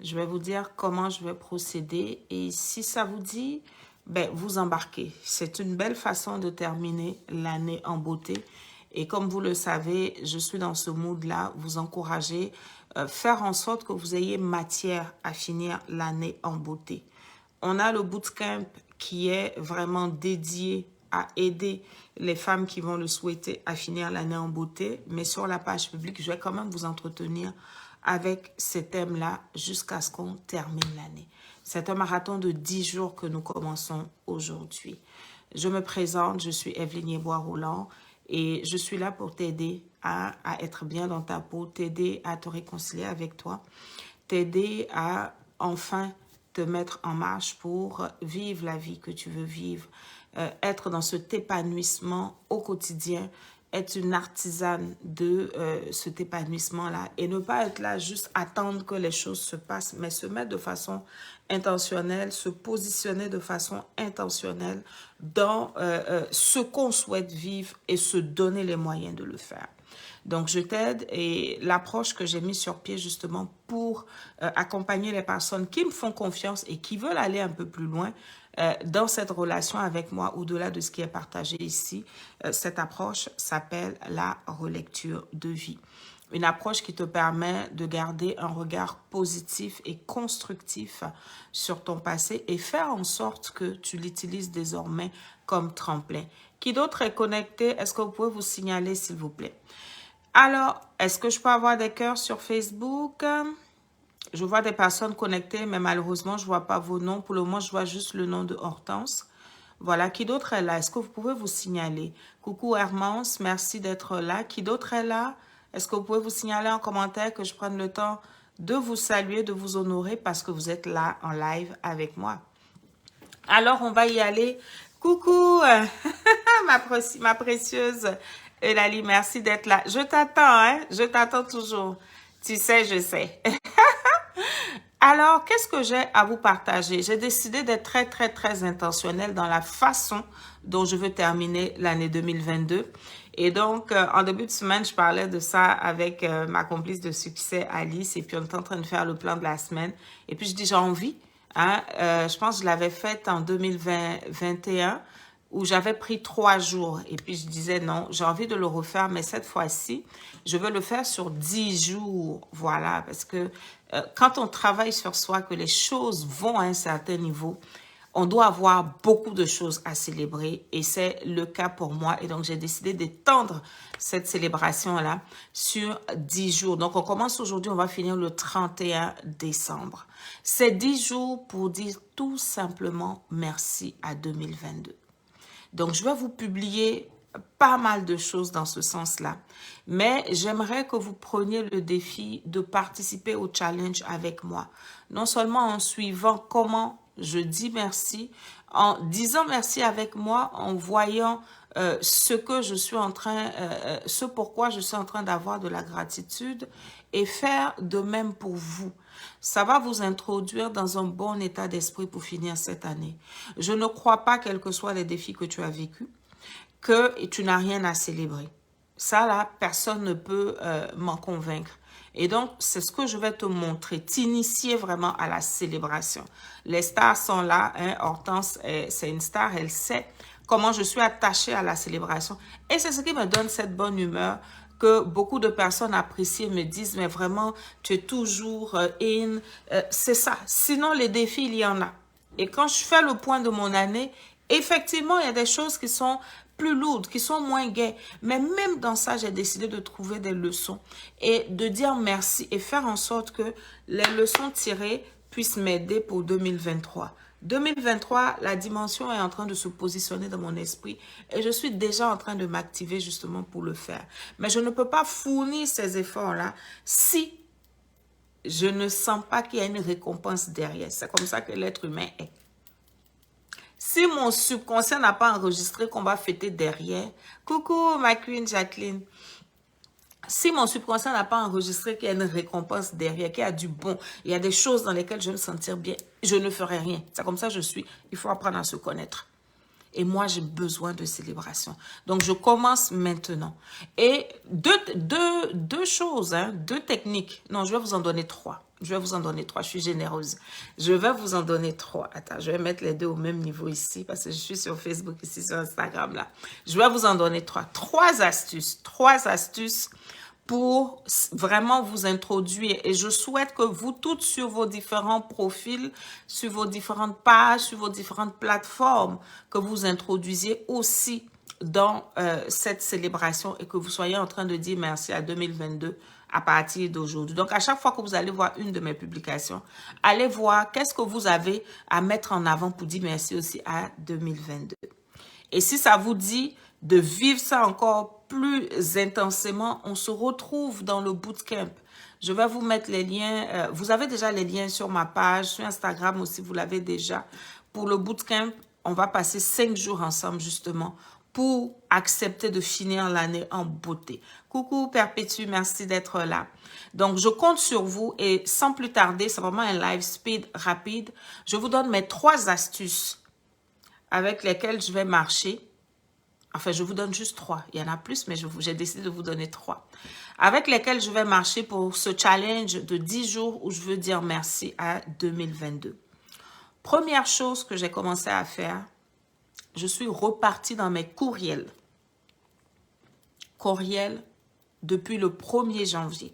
Je vais vous dire comment je vais procéder et si ça vous dit, ben, vous embarquez. C'est une belle façon de terminer l'année en beauté. Et comme vous le savez, je suis dans ce mood-là, vous encourager, faire en sorte que vous ayez matière à finir l'année en beauté. On a le bootcamp qui est vraiment dédié à aider les femmes qui vont le souhaiter à finir l'année en beauté. Mais sur la page publique, je vais quand même vous entretenir avec ces thèmes-là jusqu'à ce qu'on termine l'année. C'est un marathon de 10 jours que nous commençons aujourd'hui. Je me présente, je suis Evelyne Yeboah-Roland et je suis là pour t'aider à être bien dans ta peau, t'aider à te réconcilier avec toi, t'aider à enfin te mettre en marche pour vivre la vie que tu veux vivre, être dans cet épanouissement au quotidien, être une artisane de cet épanouissement-là et ne pas être là juste attendre que les choses se passent, mais se mettre de façon intentionnelle, se positionner de façon intentionnelle dans ce qu'on souhaite vivre et se donner les moyens de le faire. Donc, je t'aide et l'approche que j'ai mise sur pied justement pour accompagner les personnes qui me font confiance et qui veulent aller un peu plus loin dans cette relation avec moi, au-delà de ce qui est partagé ici, cette approche s'appelle la relecture de vie. Une approche qui te permet de garder un regard positif et constructif sur ton passé et faire en sorte que tu l'utilises désormais comme tremplin. Qui d'autre est connecté? Est-ce que vous pouvez vous signaler, s'il vous plaît? Alors, est-ce que je peux avoir des cœurs sur Facebook? Je vois des personnes connectées, mais malheureusement, je ne vois pas vos noms. Pour le moment, je vois juste le nom de Hortense. Voilà, qui d'autre est là? Est-ce que vous pouvez vous signaler? Coucou Hermance, merci d'être là. Qui d'autre est là? Est-ce que vous pouvez vous signaler en commentaire que je prenne le temps de vous saluer, de vous honorer parce que vous êtes là en live avec moi? Alors, on va y aller. Coucou, ma précieuse Eulalie, merci d'être là. Je t'attends, hein? Je t'attends toujours. Tu sais, je sais. Alors, qu'est-ce que j'ai à vous partager? J'ai décidé d'être très, très, très intentionnelle dans la façon dont je veux terminer l'année 2022. Et donc, en début de semaine, je parlais de ça avec ma complice de succès, Alice, et puis on était en train de faire le plan de la semaine. Et puis, je dis, j'ai envie. Hein, je pense que je l'avais faite en 2021 où j'avais pris 3 jours. Et puis, je disais non, j'ai envie de le refaire, mais cette fois-ci, je veux le faire sur 10 jours. Voilà, parce que quand on travaille sur soi, que les choses vont à un certain niveau, on doit avoir beaucoup de choses à célébrer et c'est le cas pour moi. Et donc, j'ai décidé d'étendre cette célébration-là sur 10 jours. Donc, on commence aujourd'hui, on va finir le 31 décembre. C'est 10 jours pour dire tout simplement merci à 2022. Donc, je vais vous publier pas mal de choses dans ce sens-là. Mais j'aimerais que vous preniez le défi de participer au challenge avec moi. Non seulement en suivant comment je dis merci, en disant merci avec moi, en voyant ce que je suis en train, ce pourquoi je suis en train d'avoir de la gratitude et faire de même pour vous. Ça va vous introduire dans un bon état d'esprit pour finir cette année. Je ne crois pas, quels que soient les défis que tu as vécus, que tu n'as rien à célébrer. Ça, là, personne ne peut m'en convaincre. Et donc, c'est ce que je vais te montrer, t'initier vraiment à la célébration. Les stars sont là, hein. Hortense, c'est une star, elle sait comment je suis attachée à la célébration. Et c'est ce qui me donne cette bonne humeur que beaucoup de personnes apprécient et me disent, mais vraiment, tu es toujours in. C'est ça. Sinon, les défis, il y en a. Et quand je fais le point de mon année, effectivement, il y a des choses qui sont plus lourdes, qui sont moins gaies. Mais même dans ça, j'ai décidé de trouver des leçons et de dire merci et faire en sorte que les leçons tirées puissent m'aider pour 2023. 2023, la dimension est en train de se positionner dans mon esprit et je suis déjà en train de m'activer justement pour le faire. Mais je ne peux pas fournir ces efforts-là si je ne sens pas qu'il y a une récompense derrière. C'est comme ça que l'être humain est. Si mon subconscient n'a pas enregistré qu'on va fêter derrière, coucou ma queen Jacqueline, si mon subconscient n'a pas enregistré qu'il y a une récompense derrière, qu'il y a du bon, il y a des choses dans lesquelles je vais me sentir bien, je ne ferai rien. C'est comme ça que je suis. Il faut apprendre à se connaître. Et moi, j'ai besoin de célébration. Donc, je commence maintenant. Et deux choses, hein, deux techniques. Non, je vais vous en donner trois. Je vais vous en donner trois. Je suis généreuse. Je vais vous en donner trois. Attends, je vais mettre les deux au même niveau ici parce que je suis sur Facebook, ici sur Instagram, là. Je vais vous en donner trois. Trois astuces. Trois astuces pour vraiment vous introduire. Et je souhaite que vous toutes sur vos différents profils, sur vos différentes pages, sur vos différentes plateformes, que vous introduisiez aussi dans cette célébration et que vous soyez en train de dire merci à 2022 à partir d'aujourd'hui. Donc, à chaque fois que vous allez voir une de mes publications, allez voir qu'est-ce que vous avez à mettre en avant pour dire merci aussi à 2022. Et si ça vous dit de vivre ça encore plus intensément, on se retrouve dans le bootcamp. Je vais vous mettre les liens. Vous avez déjà les liens sur ma page, sur Instagram aussi, vous l'avez déjà. Pour le bootcamp, on va passer 5 jours ensemble justement pour accepter de finir l'année en beauté. Coucou Perpétue, merci d'être là. Donc, je compte sur vous et sans plus tarder, c'est vraiment un live speed rapide. Je vous donne mes 3 astuces avec lesquelles je vais marcher. Enfin, je vous donne juste 3. Il y en a plus, mais j'ai décidé de vous donner 3. Avec lesquelles je vais marcher pour ce challenge de 10 jours où je veux dire merci à 2022. Première chose que j'ai commencé à faire, je suis repartie dans mes courriels. Courriels depuis le 1er janvier.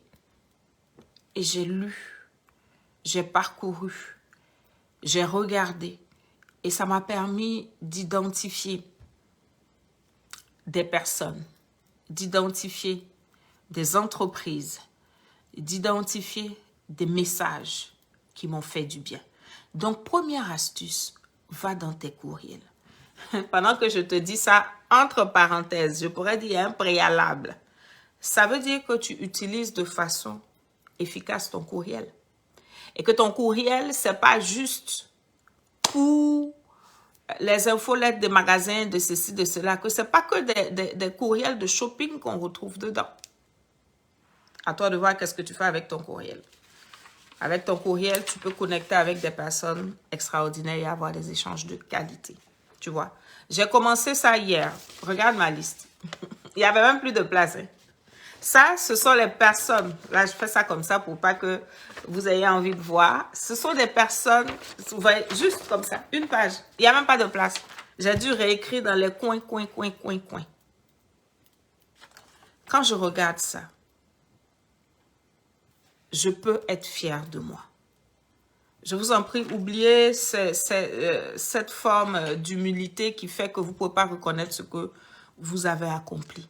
Et j'ai lu, j'ai parcouru, j'ai regardé. Et ça m'a permis d'identifier des personnes, d'identifier des entreprises, d'identifier des messages qui m'ont fait du bien. Donc, première astuce, va dans tes courriels. Pendant que je te dis ça, entre parenthèses, je pourrais dire un préalable. Ça veut dire que tu utilises de façon efficace ton courriel. Et que ton courriel, c'est pas juste pour les infolettes des magasins, de ceci, de cela, que ce n'est pas que des courriels de shopping qu'on retrouve dedans. À toi de voir qu'est-ce que tu fais avec ton courriel. Avec ton courriel, tu peux connecter avec des personnes extraordinaires et avoir des échanges de qualité. Tu vois. J'ai commencé ça hier. Regarde ma liste. Il n'y avait même plus de place. Hein. Ça, ce sont les personnes. Là, je fais ça comme ça pour pas que vous ayez envie de voir. Ce sont des personnes, vous voyez, juste comme ça, une page. Il n'y a même pas de place. J'ai dû réécrire dans les coins. Quand je regarde ça, je peux être fière de moi. Je vous en prie, oubliez cette forme d'humilité qui fait que vous ne pouvez pas reconnaître ce que vous avez accompli.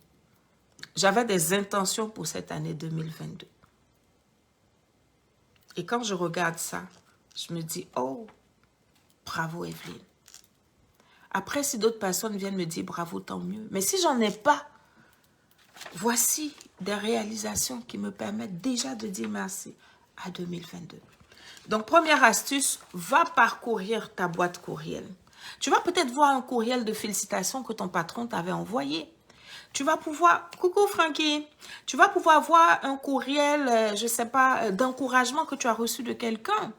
J'avais des intentions pour cette année 2022. Et quand je regarde ça, je me dis, oh, bravo Evelyne. Après, si d'autres personnes viennent me dire bravo, tant mieux. Mais si j'en ai pas, voici des réalisations qui me permettent déjà de dire merci à 2022. Donc, première astuce, va parcourir ta boîte courriel. Tu vas peut-être voir un courriel de félicitations que ton patron t'avait envoyé. Tu vas pouvoir, coucou Frankie, tu vas pouvoir voir un courriel, je ne sais pas, d'encouragement que tu as reçu de quelqu'un.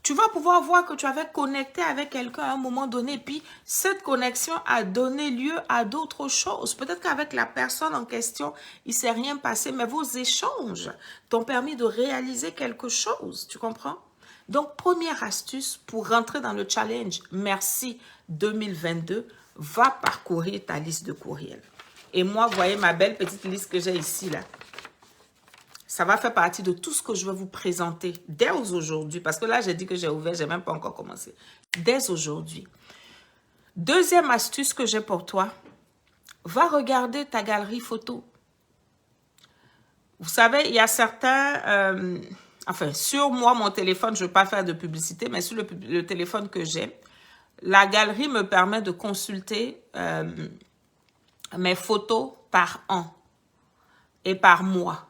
Tu vas pouvoir voir que tu avais connecté avec quelqu'un à un moment donné, puis cette connexion a donné lieu à d'autres choses. Peut-être qu'avec la personne en question, il ne s'est rien passé, mais vos échanges t'ont permis de réaliser quelque chose, tu comprends? Donc, première astuce pour rentrer dans le challenge, merci 2022, va parcourir ta liste de courriels. Et moi, vous voyez ma belle petite liste que j'ai ici, là. Ça va faire partie de tout ce que je vais vous présenter dès aujourd'hui. Parce que là, j'ai dit que j'ai ouvert, je n'ai même pas encore commencé. Dès aujourd'hui. Deuxième astuce que j'ai pour toi, va regarder ta galerie photo. Vous savez, il y a certains... enfin, sur moi, mon téléphone, je ne veux pas faire de publicité, mais sur le téléphone que j'ai, la galerie me permet de consulter... mes photos par an et par mois.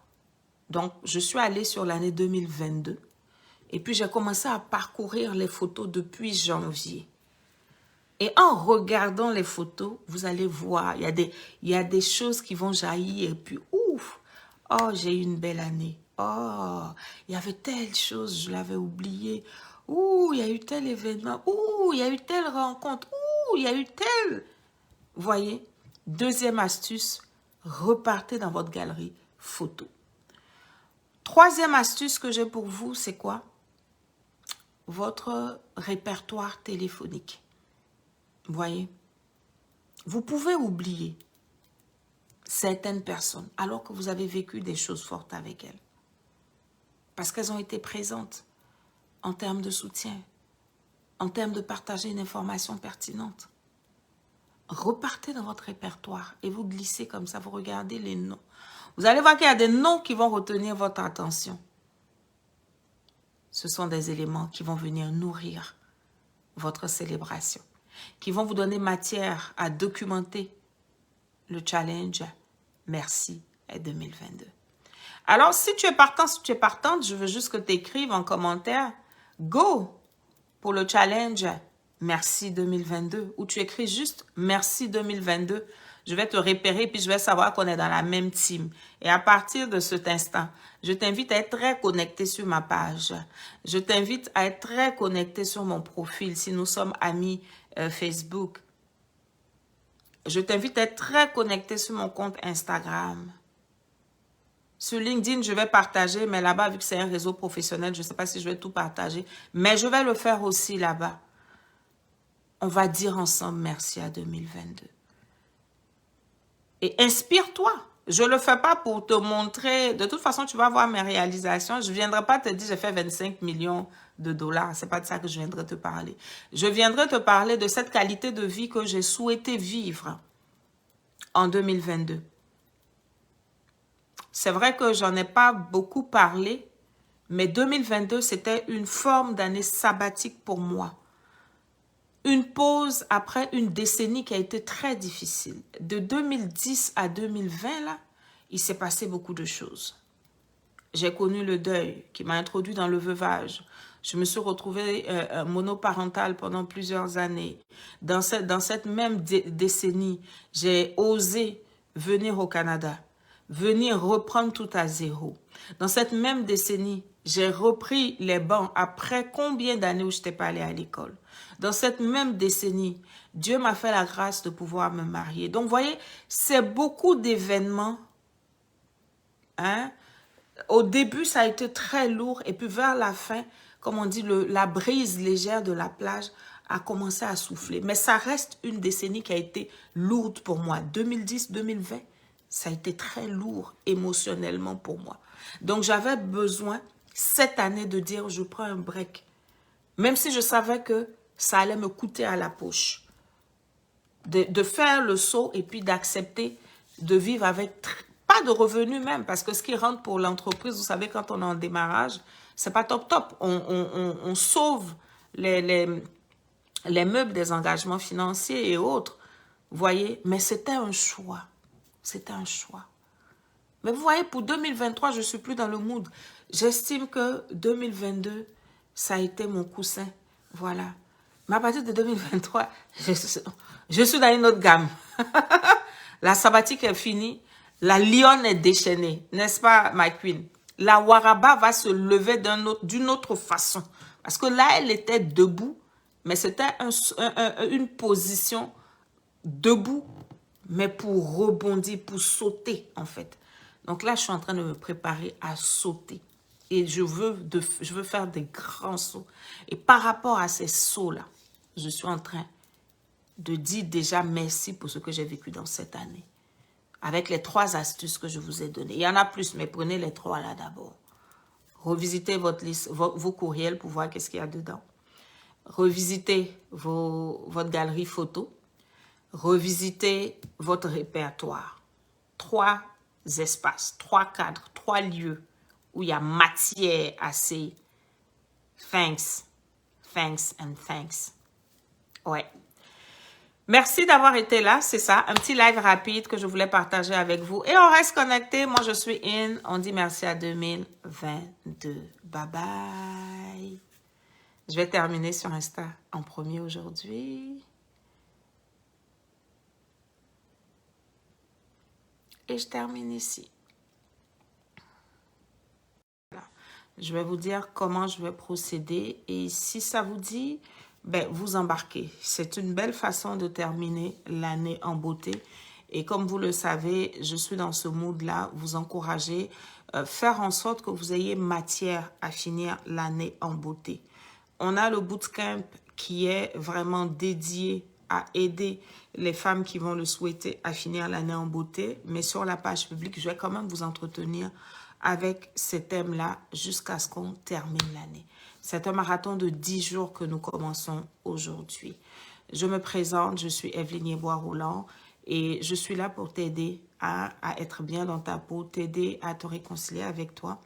Donc, je suis allée sur l'année 2022 et puis j'ai commencé à parcourir les photos depuis janvier. Et en regardant les photos, vous allez voir, il y a des choses qui vont jaillir et puis ouf, oh, j'ai eu une belle année. Oh, il y avait telle chose, je l'avais oublié. Ouh, il y a eu tel événement. Ouh, il y a eu telle rencontre. Ouh, il y a eu tel. Vous voyez? Deuxième astuce, repartez dans votre galerie photo. Troisième astuce que j'ai pour vous, c'est quoi? Votre répertoire téléphonique. Vous voyez? Vous pouvez oublier certaines personnes alors que vous avez vécu des choses fortes avec elles. Parce qu'elles ont été présentes en termes de soutien, en termes de partager une information pertinente. Repartez dans votre répertoire et vous glissez comme ça, vous regardez les noms. Vous allez voir qu'il y a des noms qui vont retenir votre attention. Ce sont des éléments qui vont venir nourrir votre célébration, qui vont vous donner matière à documenter le challenge Merci 2022. Alors, si tu es partant, si tu es partante, je veux juste que tu écrives en commentaire « Go » pour le challenge Merci 2022 ou tu écris juste Merci 2022. Je vais te repérer puis je vais savoir qu'on est dans la même team. Et à partir de cet instant, je t'invite à être très connecté sur ma page. Je t'invite à être très connecté sur mon profil si nous sommes amis Facebook. Je t'invite à être très connecté sur mon compte Instagram. Sur LinkedIn, je vais partager, mais là-bas, vu que c'est un réseau professionnel, je ne sais pas si je vais tout partager, mais je vais le faire aussi là-bas. On va dire ensemble merci à 2022. Et inspire-toi. Je ne le fais pas pour te montrer. De toute façon, tu vas voir mes réalisations. Je ne viendrai pas te dire j'ai fait 25 millions de dollars. Ce n'est pas de ça que je viendrai te parler. Je viendrai te parler de cette qualité de vie que j'ai souhaité vivre en 2022. C'est vrai que j'en ai pas beaucoup parlé, mais 2022, c'était une forme d'année sabbatique pour moi. Une pause après une décennie qui a été très difficile. De 2010 à 2020, là, il s'est passé beaucoup de choses. J'ai connu le deuil qui m'a introduit dans le veuvage. Je me suis retrouvée monoparentale pendant plusieurs années. Dans cette même décennie, j'ai osé venir au Canada, venir reprendre tout à zéro. Dans cette même décennie, j'ai repris les bancs après combien d'années où je n'étais pas allée à l'école. Dans cette même décennie, Dieu m'a fait la grâce de pouvoir me marier. Donc, vous voyez, c'est beaucoup d'événements. Hein? Au début, ça a été très lourd. Et puis, vers la fin, comme on dit, la brise légère de la plage a commencé à souffler. Mais ça reste une décennie qui a été lourde pour moi. 2010-2020, ça a été très lourd émotionnellement pour moi. Donc, j'avais besoin cette année de dire, je prends un break. Même si je savais que ça allait me coûter à la poche. De faire le saut et puis d'accepter de vivre avec pas de revenus même. Parce que ce qui rentre pour l'entreprise, vous savez, quand on est en démarrage, c'est pas top top. On sauve les meubles des engagements financiers et autres. Vous voyez? Mais c'était un choix. C'était un choix. Mais vous voyez, pour 2023, je ne suis plus dans le mood. J'estime que 2022, ça a été mon coussin. Voilà. Mais à partir de 2023, je suis dans une autre gamme. La sabbatique est finie. La lionne est déchaînée. N'est-ce pas, my queen? La waraba va se lever d'une autre façon. Parce que là, elle était debout. Mais c'était une position debout. Mais pour rebondir, pour sauter, en fait. Donc là, je suis en train de me préparer à sauter. Et je veux faire des grands sauts. Et par rapport à ces sauts-là, je suis en train de dire déjà merci pour ce que j'ai vécu dans cette année. Avec les 3 astuces que je vous ai données. Il y en a plus, mais prenez les 3 là d'abord. Revisitez votre liste, vos courriels pour voir qu'est-ce qu'il y a dedans. Revisitez votre galerie photo. Revisitez votre répertoire. 3 espaces, 3 cadres, 3 lieux où il y a matière assez. Thanks. Thanks and thanks. Ouais. Merci d'avoir été là, c'est ça. Un petit live rapide que je voulais partager avec vous. Et on reste connecté. Moi, je suis in. On dit merci à 2022. Bye bye. Je vais terminer sur Insta en premier aujourd'hui. Et je termine ici. Voilà. Je vais vous dire comment je vais procéder. Et si ça vous dit, ben, vous embarquez. C'est une belle façon de terminer l'année en beauté. Et comme vous le savez, je suis dans ce mood-là, vous encourager, faire en sorte que vous ayez matière à finir l'année en beauté. On a le bootcamp qui est vraiment dédié à aider les femmes qui vont le souhaiter à finir l'année en beauté. Mais sur la page publique, je vais quand même vous entretenir avec ces thèmes-là jusqu'à ce qu'on termine l'année. C'est un marathon de 10 jours que nous commençons aujourd'hui. Je me présente, je suis Evelyne Yeboah-Rouland et je suis là pour t'aider à être bien dans ta peau, t'aider à te réconcilier avec toi,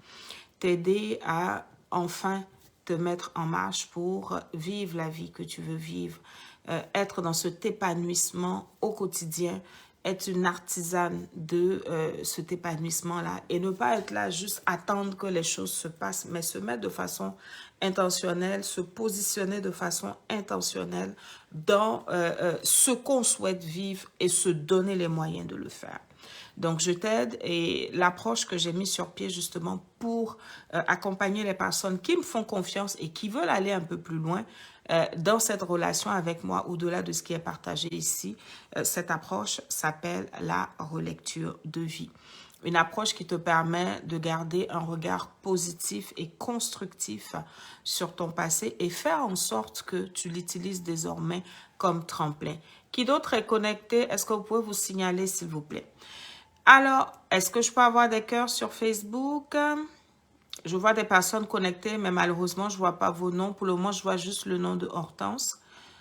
t'aider à enfin te mettre en marche pour vivre la vie que tu veux vivre, être dans cet épanouissement au quotidien, être une artisane de cet épanouissement-là et ne pas être là juste attendre que les choses se passent, mais se mettre de façon intentionnelle, se positionner de façon intentionnelle dans ce qu'on souhaite vivre et se donner les moyens de le faire. Donc, je t'aide et l'approche que j'ai mise sur pied justement pour accompagner les personnes qui me font confiance et qui veulent aller un peu plus loin dans cette relation avec moi, au-delà de ce qui est partagé ici, cette approche s'appelle la relecture de vie. Une approche qui te permet de garder un regard positif et constructif sur ton passé et faire en sorte que tu l'utilises désormais comme tremplin. Qui d'autre est connecté? Est-ce que vous pouvez vous signaler, s'il vous plaît? Alors, est-ce que je peux avoir des cœurs sur Facebook? Je vois des personnes connectées, mais malheureusement, je ne vois pas vos noms. Pour le moment, je vois juste le nom de Hortense.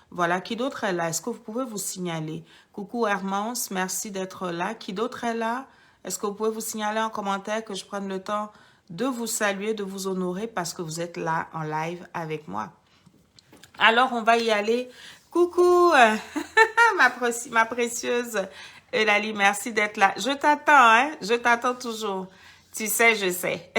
Voilà, qui d'autre est là? Est-ce que vous pouvez vous signaler? Coucou Hermance, merci d'être là. Qui d'autre est là? Est-ce que vous pouvez vous signaler en commentaire que je prenne le temps de vous saluer, de vous honorer parce que vous êtes là en live avec moi? Alors, on va y aller. Coucou, ma précieuse Eulalie, merci d'être là. Je t'attends, hein? Je t'attends toujours. Tu sais, je sais.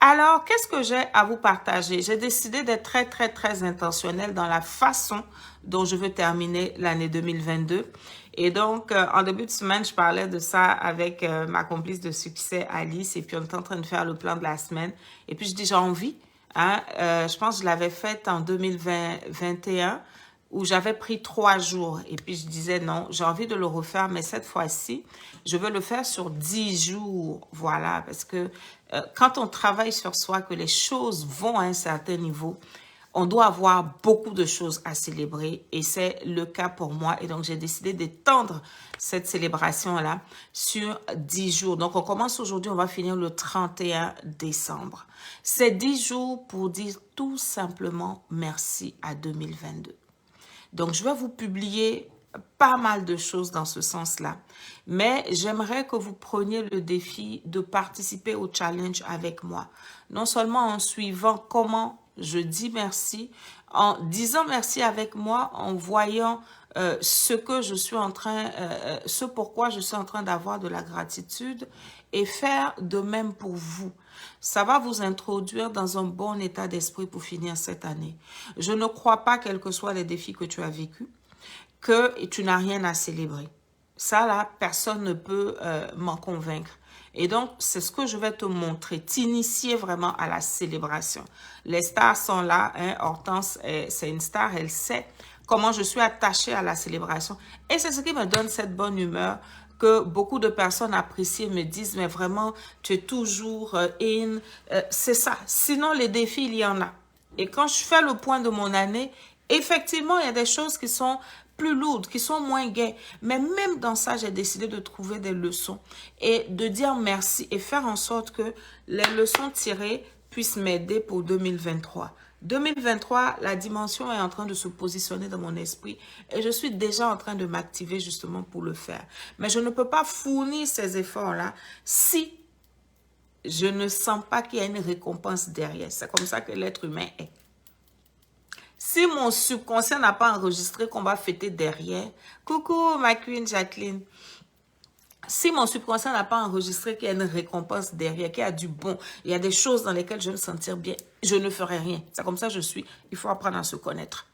Alors, qu'est-ce que j'ai à vous partager? J'ai décidé d'être très intentionnelle dans la façon dont je veux terminer l'année 2022. Et donc, en début de semaine, je parlais de ça avec ma complice de succès, Alice, et puis on était en train de faire le plan de la semaine. Et puis, je dis, j'ai envie, hein? Je pense que je l'avais faite en 2021, où j'avais pris 3 jours. Et puis, je disais, non, j'ai envie de le refaire, mais cette fois-ci, je veux le faire sur 10 jours. Voilà, parce que quand on travaille sur soi, que les choses vont à un certain niveau, on doit avoir beaucoup de choses à célébrer et c'est le cas pour moi. Et donc, j'ai décidé d'étendre cette célébration-là sur 10 jours. Donc, on commence aujourd'hui, on va finir le 31 décembre. C'est 10 jours pour dire tout simplement merci à 2022. Donc, je vais vous publier pas mal de choses dans ce sens-là. Mais j'aimerais que vous preniez le défi de participer au challenge avec moi. Non seulement en suivant comment je dis merci, en disant merci avec moi, en voyant ce que je suis en train, ce pourquoi je suis en train d'avoir de la gratitude et faire de même pour vous. Ça va vous introduire dans un bon état d'esprit pour finir cette année. Je ne crois pas, quels que soient les défis que tu as vécus, que tu n'as rien à célébrer. Ça, là, personne ne peut m'en convaincre. Et donc, c'est ce que je vais te montrer, t'initier vraiment à la célébration. Les stars sont là, hein? Hortense, c'est une star, elle sait comment je suis attachée à la célébration. Et c'est ce qui me donne cette bonne humeur que beaucoup de personnes apprécient et me disent, mais vraiment, tu es toujours in. C'est ça. Sinon, les défis, il y en a. Et quand je fais le point de mon année, effectivement, il y a des choses qui sont plus lourdes, qui sont moins gaies. Mais même dans ça, j'ai décidé de trouver des leçons et de dire merci et faire en sorte que les leçons tirées puissent m'aider pour 2023. 2023, la dimension est en train de se positionner dans mon esprit et je suis déjà en train de m'activer justement pour le faire. Mais je ne peux pas fournir ces efforts-là si je ne sens pas qu'il y a une récompense derrière. C'est comme ça que l'être humain est. Si mon subconscient n'a pas enregistré qu'on va fêter derrière, coucou ma queen Jacqueline, si mon subconscient n'a pas enregistré qu'il y a une récompense derrière, qu'il y a du bon, il y a des choses dans lesquelles je vais me sentir bien, je ne ferai rien. C'est comme ça que je suis. Il faut apprendre à se connaître.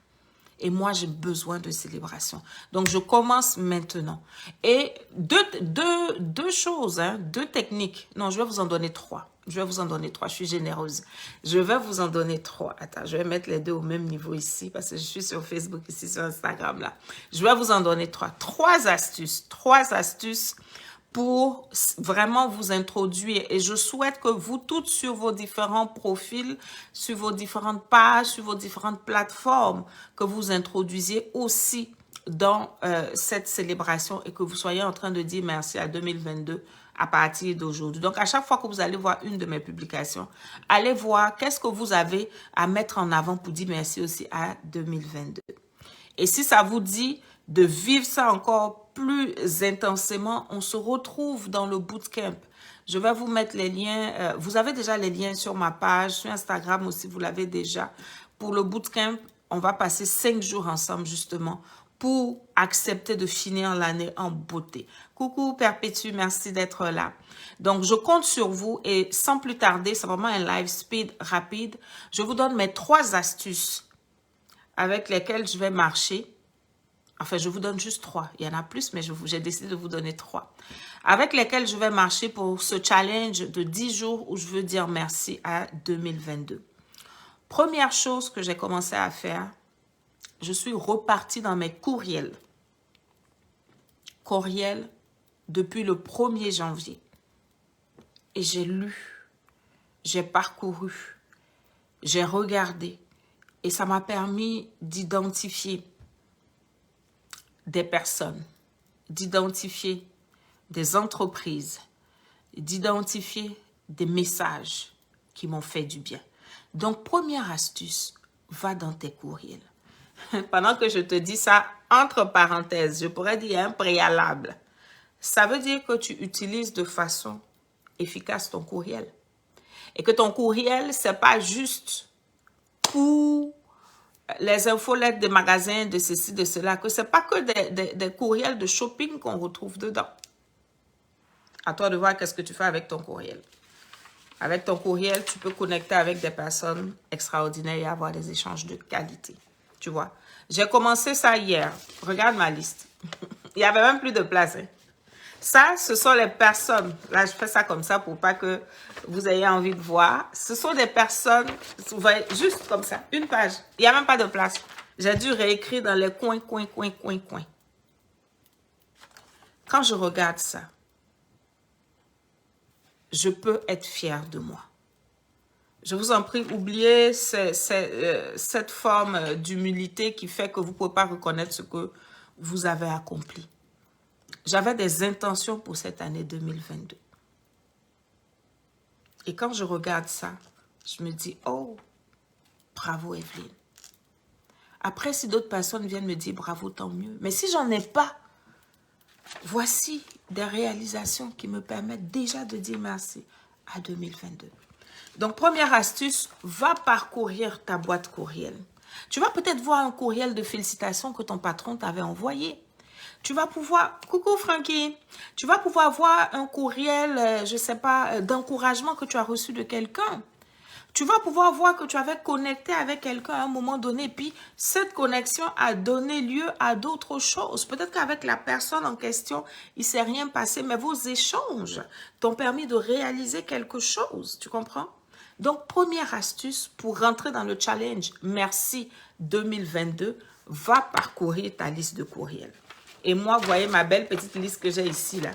Et moi, j'ai besoin de célébration. Donc, je commence maintenant. Et deux choses, hein, deux techniques. Non, je vais vous en donner trois. Je vais vous en donner trois. Je suis généreuse. Je vais vous en donner trois. Attends, je vais mettre les deux au même niveau ici parce que je suis sur Facebook, ici sur Instagram, là. Je vais vous en donner trois. Trois astuces. Trois astuces pour vraiment vous introduire. Et je souhaite que vous toutes sur vos différents profils, sur vos différentes pages, sur vos différentes plateformes, que vous introduisiez aussi dans cette célébration et que vous soyez en train de dire merci à 2022 à partir d'aujourd'hui. Donc, à chaque fois que vous allez voir une de mes publications, allez voir qu'est-ce que vous avez à mettre en avant pour dire merci aussi à 2022. Et si ça vous dit de vivre ça encore plus intensément, on se retrouve dans le bootcamp. Je vais vous mettre les liens. Vous avez déjà les liens sur ma page, sur Instagram aussi, vous l'avez déjà. Pour le bootcamp, on va passer 5 jours ensemble justement pour accepter de finir l'année en beauté. Coucou Perpétue, merci d'être là. Donc, je compte sur vous et sans plus tarder, c'est vraiment un live speed rapide. Je vous donne mes 3 astuces avec lesquelles je vais marcher. Enfin, je vous donne juste 3. Il y en a plus, mais j'ai décidé de vous donner 3. Avec lesquelles je vais marcher pour ce challenge de 10 jours où je veux dire merci à 2022. Première chose que j'ai commencé à faire, je suis repartie dans mes courriels. Courriels depuis le 1er janvier. Et j'ai lu, j'ai parcouru, j'ai regardé. Et ça m'a permis d'identifier des personnes, d'identifier des entreprises, d'identifier des messages qui m'ont fait du bien. Donc, première astuce, va dans tes courriels. Pendant que je te dis ça, entre parenthèses, je pourrais dire un préalable. Ça veut dire que tu utilises de façon efficace ton courriel. Et que ton courriel, ce n'est pas juste pour les infolettes des magasins, de ceci, de cela, que ce n'est pas que des courriels de shopping qu'on retrouve dedans. À toi de voir qu'est-ce que tu fais avec ton courriel. Avec ton courriel, tu peux connecter avec des personnes extraordinaires et avoir des échanges de qualité. Tu vois, j'ai commencé ça hier. Regarde ma liste. Il n'y avait même plus de place. Hein. Ça, ce sont les personnes. Là, je fais ça comme ça pour pas que vous ayez envie de voir. Ce sont des personnes, vous voyez, juste comme ça, une page. Il n'y a même pas de place. J'ai dû réécrire dans les coins. Quand je regarde ça, je peux être fière de moi. Je vous en prie, oubliez cette forme d'humilité qui fait que vous ne pouvez pas reconnaître ce que vous avez accompli. J'avais des intentions pour cette année 2022. Et quand je regarde ça, je me dis, oh, bravo Evelyne. Après, si d'autres personnes viennent me dire bravo, tant mieux. Mais si j'en ai pas, voici des réalisations qui me permettent déjà de dire merci à 2022. Donc, première astuce, va parcourir ta boîte courriel. Tu vas peut-être voir un courriel de félicitations que ton patron t'avait envoyé. Tu vas pouvoir, coucou Frankie, tu vas pouvoir voir un courriel, je ne sais pas, d'encouragement que tu as reçu de quelqu'un. Tu vas pouvoir voir que tu avais connecté avec quelqu'un à un moment donné, puis cette connexion a donné lieu à d'autres choses. Peut-être qu'avec la personne en question, il ne s'est rien passé, mais vos échanges t'ont permis de réaliser quelque chose, tu comprends? Donc, première astuce pour rentrer dans le challenge, merci 2022, va parcourir ta liste de courriels. Et moi, vous voyez ma belle petite liste que j'ai ici, là.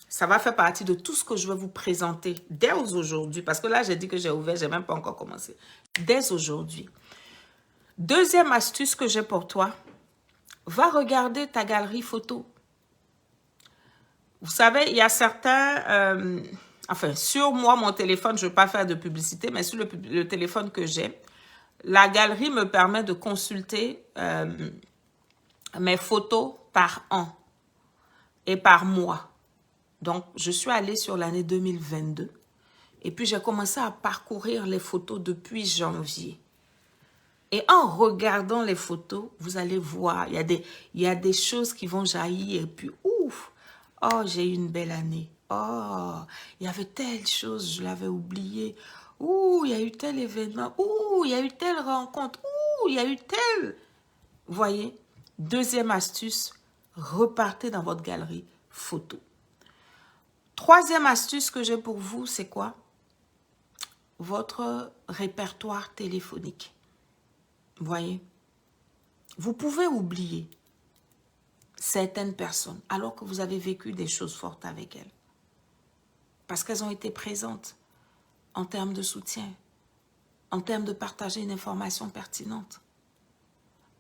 Ça va faire partie de tout ce que je vais vous présenter dès aujourd'hui. Parce que là, j'ai dit que j'ai ouvert, je n'ai même pas encore commencé. Dès aujourd'hui. Deuxième astuce que j'ai pour toi, va regarder ta galerie photo. Vous savez, il y a certains... enfin, sur moi, mon téléphone, je ne veux pas faire de publicité, mais sur le téléphone que j'ai, la galerie me permet de consulter mes photos par an et par mois. Donc, je suis allée sur l'année 2022 et puis j'ai commencé à parcourir les photos depuis janvier. Et en regardant les photos, vous allez voir, il y a des choses qui vont jaillir et puis ouf, oh, j'ai eu une belle année. Oh, il y avait telle chose, je l'avais oublié. Ouh, il y a eu tel événement. Ouh, il y a eu telle rencontre. il y a eu tel. Voyez, deuxième astuce, repartez dans votre galerie photo. Troisième astuce que j'ai pour vous, c'est quoi? Votre répertoire téléphonique. Voyez, vous pouvez oublier certaines personnes alors que vous avez vécu des choses fortes avec elles. Parce qu'elles ont été présentes en termes de soutien, en termes de partager une information pertinente.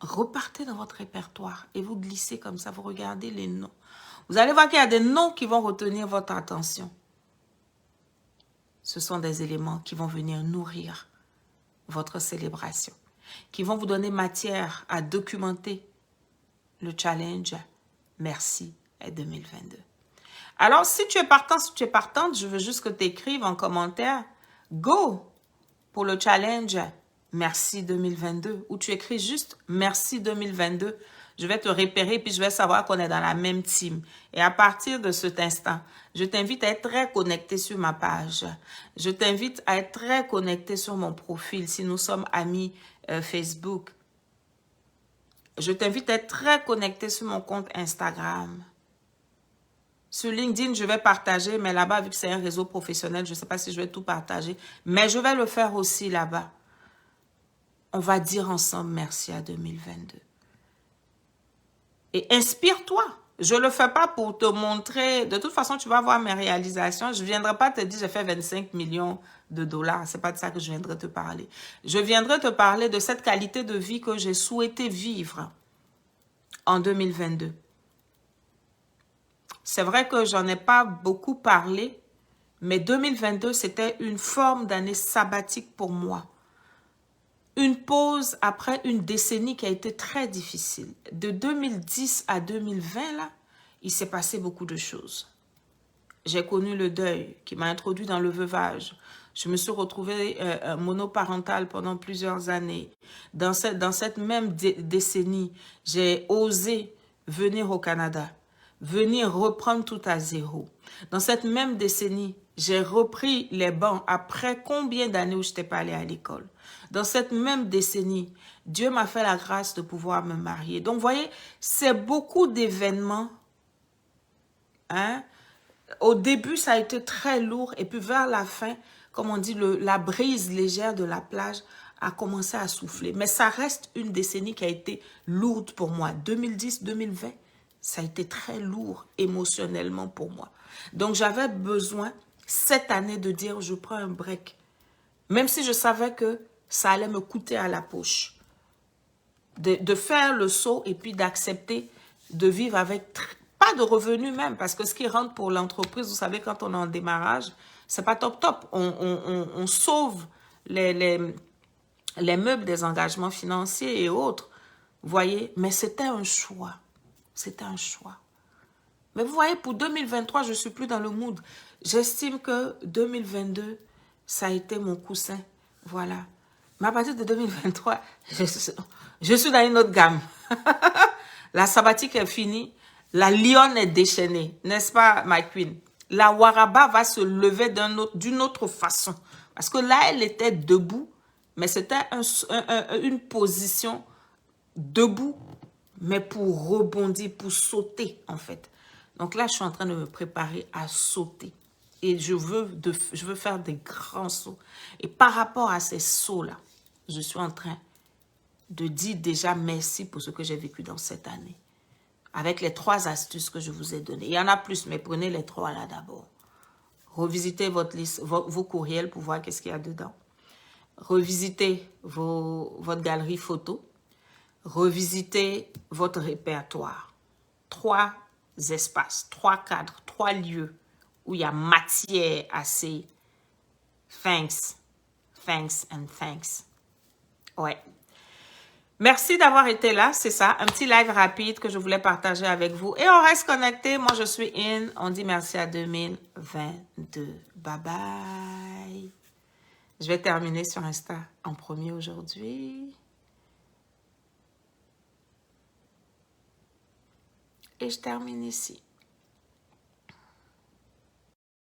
Repartez dans votre répertoire et vous glissez comme ça, vous regardez les noms. Vous allez voir qu'il y a des noms qui vont retenir votre attention. Ce sont des éléments qui vont venir nourrir votre célébration, qui vont vous donner matière à documenter le challenge Merci 2022. Alors, si tu es partant, si tu es partante, je veux juste que tu écrives en commentaire « Go » pour le challenge Merci 2022 ou tu écris juste Merci 2022. Je vais te repérer puis je vais savoir qu'on est dans la même team. Et à partir de cet instant, je t'invite à être très connecté sur ma page. Je t'invite à être très connecté sur mon profil si nous sommes amis Facebook. Je t'invite à être très connecté sur mon compte Instagram. Sur LinkedIn, je vais partager, mais là-bas, vu que c'est un réseau professionnel, je ne sais pas si je vais tout partager, mais je vais le faire aussi là-bas. On va dire ensemble merci à 2022. Et inspire-toi. Je ne le fais pas pour te montrer. De toute façon, tu vas voir mes réalisations. Je ne viendrai pas te dire j'ai fait 25 millions de dollars. Ce n'est pas de ça que je viendrai te parler. Je viendrai te parler de cette qualité de vie que j'ai souhaité vivre en 2022. C'est vrai que j'en ai pas beaucoup parlé, mais 2022, c'était une forme d'année sabbatique pour moi. Une pause après une décennie qui a été très difficile. De 2010 à 2020, là, il s'est passé beaucoup de choses. J'ai connu le deuil qui m'a introduit dans le veuvage. Je me suis retrouvée monoparentale pendant plusieurs années. Dans cette même décennie, j'ai osé venir au Canada, venir reprendre tout à zéro. Dans cette même décennie, j'ai repris les bancs après combien d'années où je n'étais pas allée à l'école. Dans cette même décennie, Dieu m'a fait la grâce de pouvoir me marier. Donc, vous voyez, c'est beaucoup d'événements. Hein? Au début, ça a été très lourd. Et puis, vers la fin, comme on dit, la brise légère de la plage a commencé à souffler. Mais ça reste une décennie qui a été lourde pour moi. 2010-2020, ça a été très lourd émotionnellement pour moi. Donc, j'avais besoin, cette année, de dire, je prends un break. Même si je savais que ça allait me coûter à la poche. De faire le saut et puis d'accepter de vivre avec pas de revenus même. Parce que ce qui rentre pour l'entreprise, vous savez, quand on est en démarrage, c'est pas top top. On sauve les meubles des engagements financiers et autres. Vous voyez, mais c'était un choix. C'était un choix. Mais vous voyez, pour 2023, je ne suis plus dans le mood. J'estime que 2022, ça a été mon coussin. Voilà. Mais à partir de 2023, je suis dans une autre gamme. La sabbatique est finie. La lionne est déchaînée. N'est-ce pas, my queen? La Waraba va se lever d'une autre façon. Parce que là, elle était debout. Mais c'était une position debout. Mais pour rebondir, pour sauter, en fait. Donc là, je suis en train de me préparer à sauter. Et je veux faire des grands sauts. Et par rapport à ces sauts-là, je suis en train de dire déjà merci pour ce que j'ai vécu dans cette année. Avec les 3 astuces que je vous ai données. Il y en a plus, mais prenez les 3 là d'abord. Revisitez votre liste, vos courriels pour voir qu'est-ce qu'il y a dedans. Revisitez votre galerie photo. Revisitez votre répertoire. 3 espaces, 3 cadres, 3 lieux où il y a matière assez. Thanks and thanks. Ouais. Merci d'avoir été là, c'est ça. Un petit live rapide que je voulais partager avec vous. Et on reste connecté. Moi, je suis in. On dit merci à 2022. Bye bye. Je vais terminer sur Insta en premier aujourd'hui. Et je termine ici.